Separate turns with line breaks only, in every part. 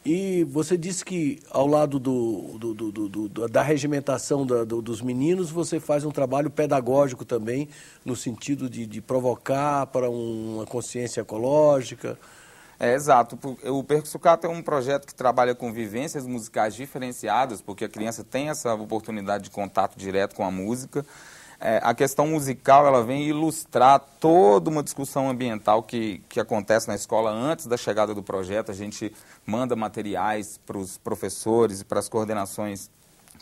E você disse que ao lado da regimentação dos meninos, você faz um trabalho pedagógico também, no sentido de provocar para uma consciência ecológica.
Exato. O Percussucato é um projeto que trabalha com vivências musicais diferenciadas, porque a criança tem essa oportunidade de contato direto com a música. A questão musical, ela vem ilustrar toda uma discussão ambiental que acontece na escola antes da chegada do projeto. A gente manda materiais para os professores e para as coordenações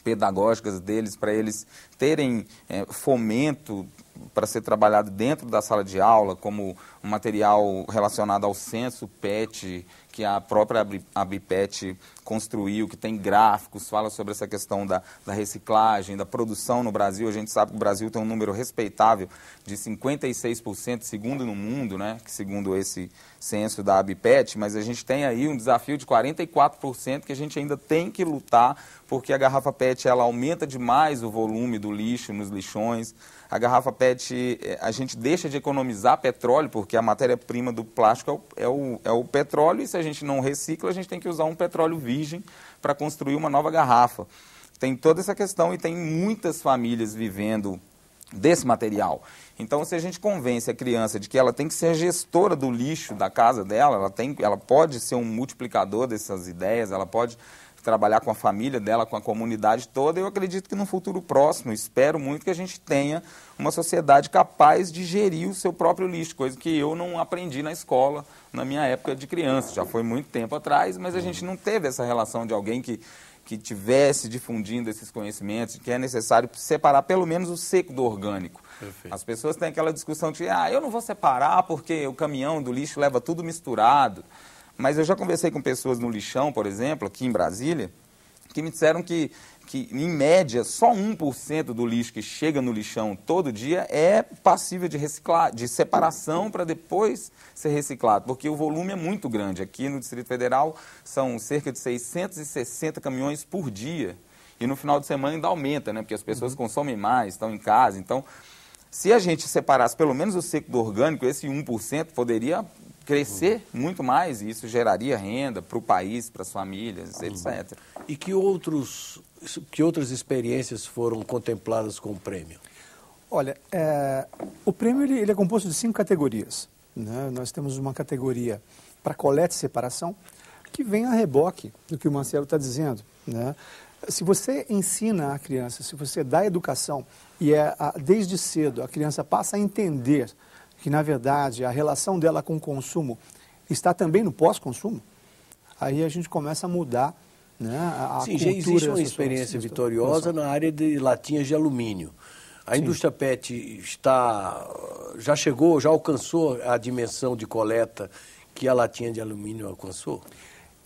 pedagógicas deles, para eles terem fomento para ser trabalhado dentro da sala de aula, como um material relacionado ao censo PET, que a própria Abipet construiu, que tem gráficos, fala sobre essa questão da reciclagem, da produção no Brasil. A gente sabe que o Brasil tem um número respeitável de 56%, segundo no mundo, né, que segundo esse censo da Abipet, mas a gente tem aí um desafio de 44% que a gente ainda tem que lutar, porque a garrafa PET ela aumenta demais o volume do lixo nos lixões. A garrafa PET, a gente deixa de economizar petróleo, porque a matéria-prima do plástico é o petróleo, e se a gente não recicla, a gente tem que usar um petróleo virgem para construir uma nova garrafa. Tem toda essa questão e tem muitas famílias vivendo desse material. Então, se a gente convence a criança de que ela tem que ser a gestora do lixo da casa dela, ela pode ser um multiplicador dessas ideias, ela pode trabalhar com a família dela, com a comunidade toda, eu acredito que no futuro próximo, espero muito que a gente tenha uma sociedade capaz de gerir o seu próprio lixo, coisa que eu não aprendi na escola na minha época de criança, já foi muito tempo atrás, mas a gente não teve essa relação de alguém que tivesse difundindo esses conhecimentos, que é necessário separar pelo menos o seco do orgânico. Perfeito. As pessoas têm aquela discussão de, eu não vou separar porque o caminhão do lixo leva tudo misturado. Mas eu já conversei com pessoas no lixão, por exemplo, aqui em Brasília, que me disseram que em média, só 1% do lixo que chega no lixão todo dia é passível de reciclar, de separação para depois ser reciclado, porque o volume é muito grande. Aqui no Distrito Federal são cerca de 660 caminhões por dia. E no final de semana ainda aumenta, né? Porque as pessoas consomem mais, estão em casa. Então, se a gente separasse pelo menos o seco do orgânico, esse 1% poderia crescer muito mais, e isso geraria renda para o país, para as famílias, etc.
E que outras experiências foram contempladas com o prêmio?
Olha, o prêmio ele é composto de 5 categorias. Né? Nós temos uma categoria para coleta e separação, que vem a reboque do que o Marcelo está dizendo. Né? Se você ensina a criança, se você dá educação, e desde cedo a criança passa a entender que, na verdade, a relação dela com o consumo está também no pós-consumo, aí a gente começa a mudar, né, a
Sim,
cultura.
já existe uma experiência vitoriosa na área de latinhas de alumínio. A indústria PET já alcançou a dimensão de coleta que a latinha de alumínio alcançou?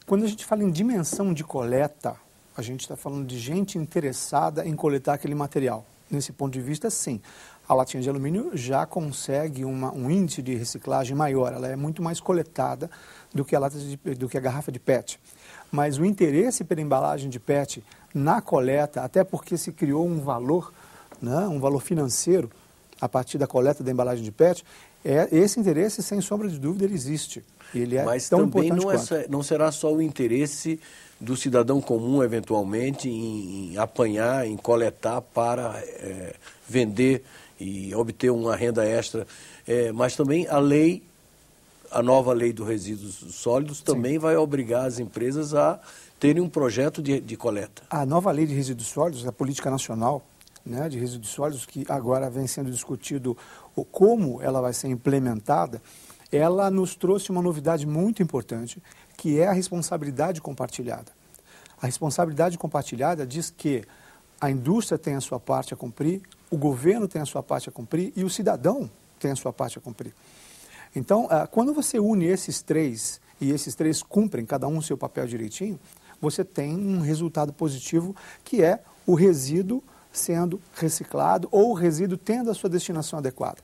Quando a gente fala em dimensão de coleta, a gente está falando de gente interessada em coletar aquele material. Nesse ponto de vista, sim. A latinha de alumínio já consegue um índice de reciclagem maior, ela é muito mais coletada do que a garrafa de PET. Mas o interesse pela embalagem de PET na coleta, até porque se criou um valor, né, um valor financeiro a partir da coleta da embalagem de PET, esse interesse, sem sombra de dúvida, ele existe. Ele é
Mas
tão
também
importante
não será só o interesse do cidadão comum, eventualmente, em apanhar, em coletar para vender e obter uma renda extra, mas também a nova lei dos resíduos sólidos também vai obrigar as empresas a terem um projeto de coleta.
A nova lei de resíduos sólidos, a política nacional, né, de resíduos sólidos, que agora vem sendo discutido como ela vai ser implementada, ela nos trouxe uma novidade muito importante, que é a responsabilidade compartilhada. A responsabilidade compartilhada diz que a indústria tem a sua parte a cumprir, o governo tem a sua parte a cumprir e o cidadão tem a sua parte a cumprir. Então, quando você une esses três, e esses três cumprem cada um o seu papel direitinho, você tem um resultado positivo, que é o resíduo sendo reciclado ou o resíduo tendo a sua destinação adequada.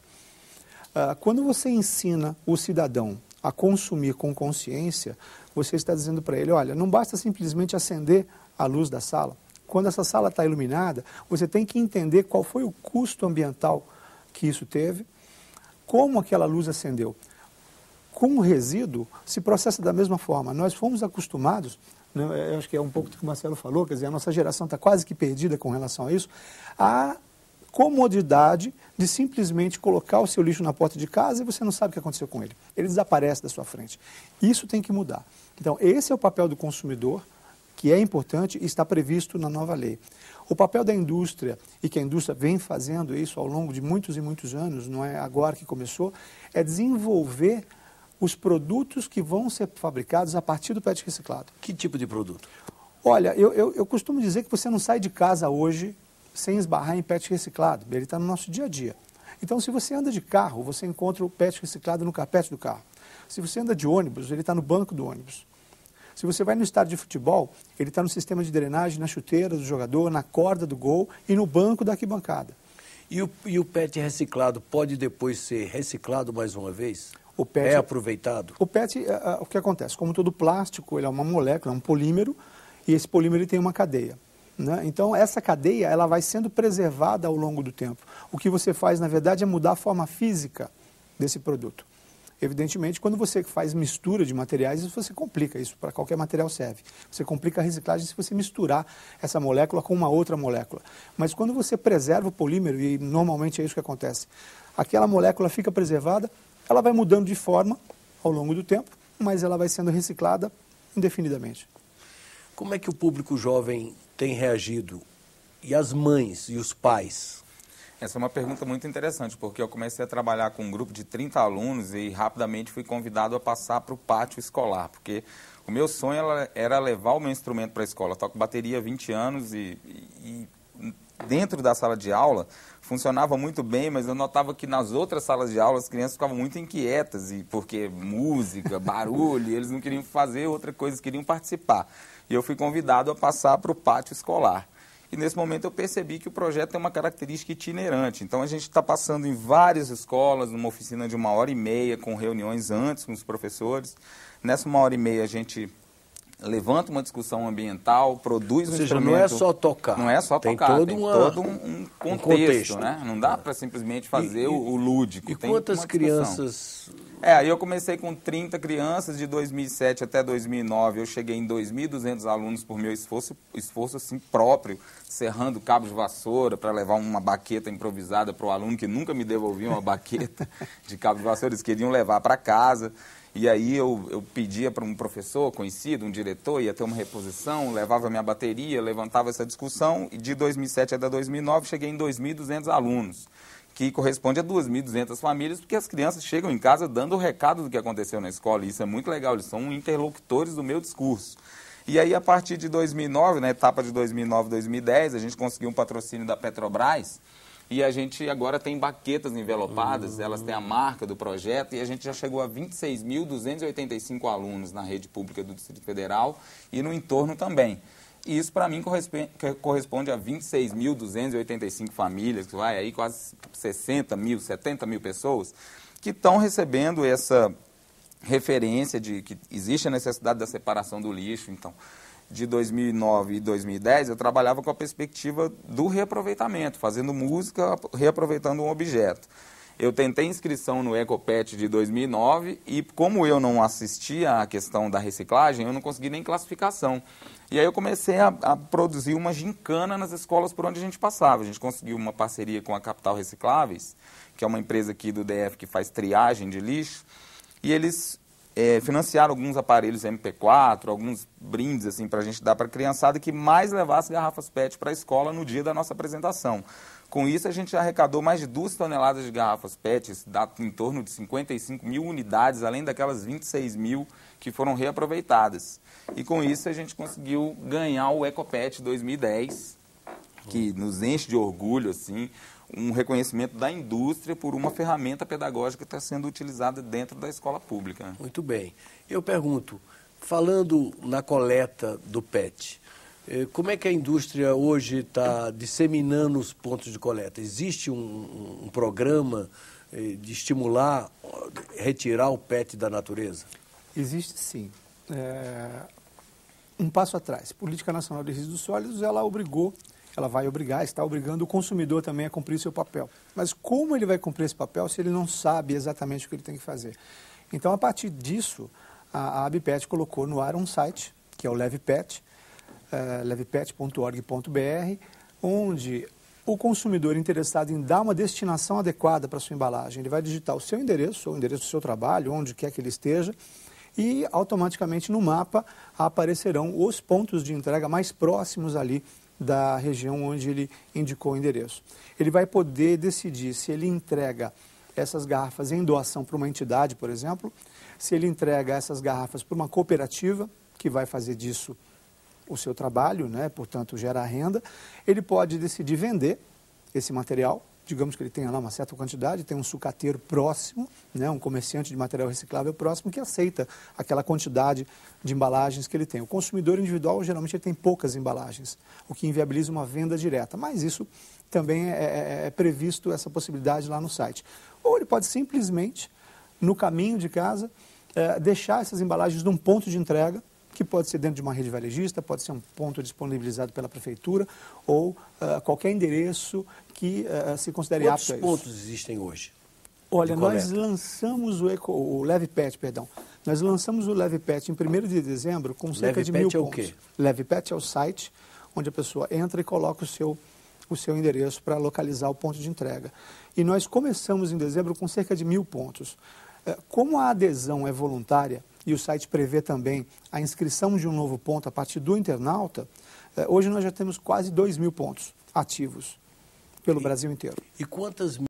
Quando você ensina o cidadão a consumir com consciência, você está dizendo para ele, olha, não basta simplesmente acender a luz da sala. Quando essa sala está iluminada, você tem que entender qual foi o custo ambiental que isso teve, como aquela luz acendeu. Com o resíduo, se processa da mesma forma. Nós fomos acostumados, né? Eu acho que é um pouco do que o Marcelo falou, quer dizer, a nossa geração está quase que perdida com relação a isso, a comodidade de simplesmente colocar o seu lixo na porta de casa e você não sabe o que aconteceu com ele. Ele desaparece da sua frente. Isso tem que mudar. Então, esse é o papel do consumidor, que é importante e está previsto na nova lei. O papel da indústria, e que a indústria vem fazendo isso ao longo de muitos e muitos anos, não é agora que começou, é desenvolver os produtos que vão ser fabricados a partir do PET reciclado.
Que tipo de produto?
Olha, eu costumo dizer que você não sai de casa hoje sem esbarrar em PET reciclado. Ele está no nosso dia a dia. Então, se você anda de carro, você encontra o PET reciclado no carpete do carro. Se você anda de ônibus, ele está no banco do ônibus. Se você vai no estádio de futebol, ele está no sistema de drenagem, na chuteira do jogador, na corda do gol e no banco da arquibancada.
E o PET reciclado pode depois ser reciclado mais uma vez?
O PET,
é aproveitado?
O PET, o que acontece? Como todo plástico, ele é uma molécula, é um polímero, e esse polímero ele tem uma cadeia. Né? Então, essa cadeia ela vai sendo preservada ao longo do tempo. O que você faz, na verdade, é mudar a forma física desse produto. Evidentemente, quando você faz mistura de materiais, isso você complica, isso para qualquer material serve. Você complica a reciclagem se você misturar essa molécula com uma outra molécula. Mas quando você preserva o polímero, e normalmente é isso que acontece, aquela molécula fica preservada, ela vai mudando de forma ao longo do tempo, mas ela vai sendo reciclada indefinidamente.
Como é que o público jovem tem reagido? E as mães e os pais?
Essa é uma pergunta muito interessante, porque eu comecei a trabalhar com um grupo de 30 alunos e rapidamente fui convidado a passar para o pátio escolar, porque o meu sonho era levar o meu instrumento para a escola. Eu toco bateria há 20 anos e dentro da sala de aula funcionava muito bem, mas eu notava que nas outras salas de aula as crianças ficavam muito inquietas, porque música, barulho, eles não queriam fazer outra coisa, queriam participar. E eu fui convidado a passar para o pátio escolar. E nesse momento eu percebi que o projeto tem uma característica itinerante. Então a gente está passando em várias escolas, numa oficina de 1h30, com reuniões antes com os professores. Nessa 1h30 a gente levanta uma discussão ambiental, produz um instrumento.
Não é só tocar.
Não é só tocar, tem todo um contexto, né? Não dá para simplesmente fazer o lúdico.
E quantas crianças...
Aí eu comecei com 30 crianças, de 2007 até 2009, eu cheguei em 2.200 alunos por meu esforço assim, próprio, serrando cabo de vassoura para levar uma baqueta improvisada para o aluno que nunca me devolvia uma baqueta de cabo de vassoura, eles queriam levar para casa. E aí eu pedia para um professor conhecido, um diretor, ia ter uma reposição, levava minha bateria, levantava essa discussão, e de 2007 até 2009 cheguei em 2.200 alunos, que corresponde a 2.200 famílias, porque as crianças chegam em casa dando o recado do que aconteceu na escola, e isso é muito legal, eles são interlocutores do meu discurso. E aí, a partir de 2009, na etapa de 2009 2010, a gente conseguiu um patrocínio da Petrobras, e a gente agora tem baquetas envelopadas, elas têm a marca do projeto, e a gente já chegou a 26.285 alunos na rede pública do Distrito Federal e no entorno também. E isso, para mim, corresponde a 26.285 famílias, que vai aí quase 60 mil, 70 mil pessoas, que estão recebendo essa referência de que existe a necessidade da separação do lixo. Então, de 2009 e 2010, eu trabalhava com a perspectiva do reaproveitamento, fazendo música, reaproveitando um objeto. Eu tentei inscrição no Ecopet de 2009 e, como eu não assistia à questão da reciclagem, eu não consegui nem classificação. E aí eu comecei a produzir uma gincana nas escolas por onde a gente passava. A gente conseguiu uma parceria com a Capital Recicláveis, que é uma empresa aqui do DF que faz triagem de lixo, e eles financiaram alguns aparelhos MP4, alguns brindes assim, para a gente dar para a criançada que mais levasse garrafas PET para a escola no dia da nossa apresentação. Com isso, a gente já arrecadou mais de 2 toneladas de garrafas PET, isso dá em torno de 55 mil unidades, além daquelas 26 mil que foram reaproveitadas. E com isso, a gente conseguiu ganhar o Ecopet 2010, que nos enche de orgulho, assim, um reconhecimento da indústria por uma ferramenta pedagógica que está sendo utilizada dentro da escola pública.
Muito bem. Eu pergunto, falando na coleta do PET, como é que a indústria hoje está disseminando os pontos de coleta? Existe um programa de estimular, retirar o PET da natureza?
Existe sim. Um passo atrás. Política Nacional de Resíduos Sólidos, ela vai obrigar, está obrigando o consumidor também a cumprir seu papel. Mas como ele vai cumprir esse papel se ele não sabe exatamente o que ele tem que fazer? Então, a partir disso, a ABPET colocou no ar um site que é o LevePet, levepet.org.br, onde o consumidor interessado em dar uma destinação adequada para a sua embalagem, ele vai digitar o seu endereço, ou o endereço do seu trabalho, onde quer que ele esteja, e automaticamente no mapa aparecerão os pontos de entrega mais próximos ali da região onde ele indicou o endereço. Ele vai poder decidir se ele entrega essas garrafas em doação para uma entidade, por exemplo, se ele entrega essas garrafas para uma cooperativa, que vai fazer disso o seu trabalho, né? Portanto, gera renda. Ele pode decidir vender esse material, digamos que ele tenha lá uma certa quantidade, tem um sucateiro próximo, né? Um comerciante de material reciclável próximo que aceita aquela quantidade de embalagens que ele tem. O consumidor individual, geralmente, ele tem poucas embalagens, o que inviabiliza uma venda direta, mas isso também é previsto, essa possibilidade lá no site. Ou ele pode simplesmente, no caminho de casa, deixar essas embalagens num ponto de entrega, que pode ser dentro de uma rede varejista, pode ser um ponto disponibilizado pela prefeitura ou qualquer endereço que se considere apto a isso.
Quantos pontos existem hoje?
Olha, nós lançamos o LevePet, nós lançamos o LevePet em 1º de dezembro com cerca de 1.000 pontos.
LevePet é o quê?
LevePet é o site onde a pessoa entra e coloca o seu endereço para localizar o ponto de entrega. E nós começamos em dezembro com cerca de 1.000 pontos. Como a adesão é voluntária, e o site prevê também a inscrição de um novo ponto a partir do internauta, hoje nós já temos quase 2.000 pontos ativos pelo Brasil inteiro.
E quantas